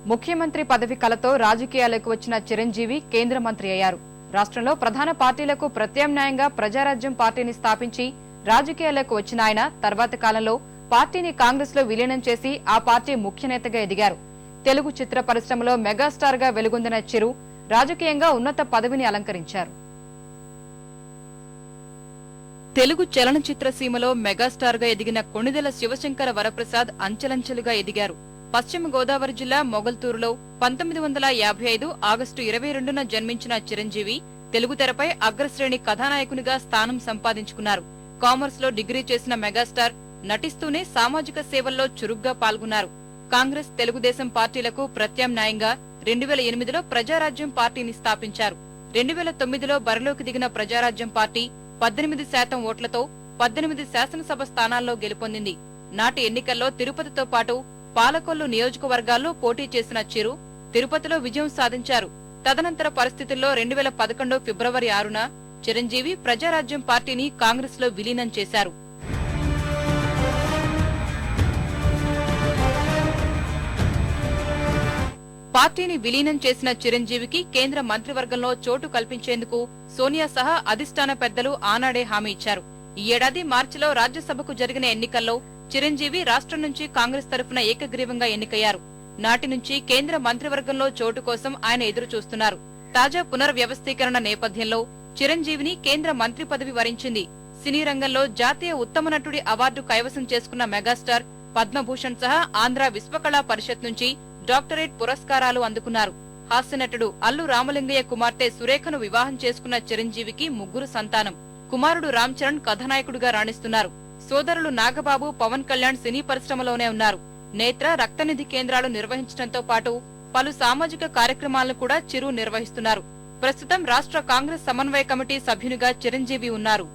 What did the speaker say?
ముఖ్యమంత్రి పదవి కలతో రాజకీయాలకు వచ్చిన చిరంజీవి కేంద్ర మంత్రి అయ్యారు. రాష్ట్రంలో ప్రధాన పార్టీలకు ప్రత్యామ్నాయంగా ప్రజారాజ్యం పార్టీని స్థాపించి రాజకీయాలకు వచ్చిన ఆయన తర్వాత కాలంలో పార్టీని కాంగ్రెస్ లో విలీనం చేసి ఆ పార్టీ ముఖ్య నేతగా ఎదిగారు. తెలుగు చిత్ర పరిశ్రమలో మెగాస్టార్ గా వెలుగొందిన చిరు రాజకీయంగా ఉన్నత పదవిని అలంకరించారు. తెలుగు చలనచిత్ర సీమలో మెగాస్టార్ గా ఎదిగిన కొణిదెల శివశంకర వరప్రసాద్ అంచెలంచెలుగా ఎదిగారు. పశ్చిమ గోదావరి జిల్లా మొగల్తూరులో 1955 ఆగస్టు 22న జన్మించిన చిరంజీవి తెలుగు తెరపై అగ్రశ్రేణి కథానాయకునిగా స్థానం సంపాదించుకున్నారు. కామర్స్ లో డిగ్రీ చేసిన మెగాస్టార్ నటిస్తూనే సామాజిక సేవల్లో చురుగ్గా పాల్గొన్నారు. కాంగ్రెస్, తెలుగుదేశం పార్టీలకు ప్రత్యామ్నాయంగా 2008లో ప్రజారాజ్యం పార్టీని స్థాపించారు. 2009లో బరిలోకి దిగిన ప్రజారాజ్యం పార్టీ 18% ఓట్లతో 18 శాసనసభ స్థానాల్లో గెలుపొందింది. నాటి ఎన్నికల్లో తిరుపతితో పాటు పాలకొల్లు నియోజకవర్గాల్లో పోటీ చేసిన చిరు తిరుపతిలో విజయం సాధించారు. తదనంతర పరిస్థితుల్లో 2011 ఫిబ్రవరి 6న చిరంజీవి ప్రజారాజ్యం పార్టీని కాంగ్రెస్ లో విలీనం చేశారు. పార్టీని విలీనం చేసిన చిరంజీవికి కేంద్ర మంత్రివర్గంలో చోటు కల్పించేందుకు సోనియా సహా అధిష్టాన పెద్దలు ఆనాడే హామీ ఇచ్చారు. ఈ ఏడాది మార్చిలో రాజ్యసభకు జరిగిన ఎన్నికల్లో చిరంజీవి రాష్ట్రం నుంచి కాంగ్రెస్ తరఫున ఏకగ్రీవంగా ఎన్నికయ్యారు. నాటి నుంచి కేంద్ర మంత్రివర్గంలో చోటు కోసం ఆయన ఎదురు చూస్తున్నారు. తాజా పునర్వ్యవస్థీకరణ నేపథ్యంలో చిరంజీవిని కేంద్ర మంత్రి పదవి వరించింది. సినీ రంగంలో జాతీయ ఉత్తమ నటుడి అవార్డు కైవసం చేసుకున్న మెగాస్టార్ పద్మభూషణ్ సహా ఆంధ్ర విశ్వకళా పరిషత్ నుంచి డాక్టరేట్ పురస్కారాలు అందుకున్నారు. హాస్యనటుడు అల్లు రామలింగయ్య కుమార్తె సురేఖను వివాహం చేసుకున్న చిరంజీవికి 3 సంతానం. కుమారుడు రామ్ చరణ్ కథానాయకుడిగా రాణిస్తున్నారు. సోదరులు నాగబాబు, పవన్ కళ్యాణ్ సినీ పరిశ్రమలోనే ఉన్నారు. నేత్ర, రక్తనిధి కేంద్రాలు నిర్వహించడంతో పాటు పలు సామాజిక కార్యక్రమాలను కూడా చిరు నిర్వహిస్తున్నారు. ప్రస్తుతం రాష్ట్ర కాంగ్రెస్ సమన్వయ కమిటీ సభ్యునిగా చిరంజీవి ఉన్నారు.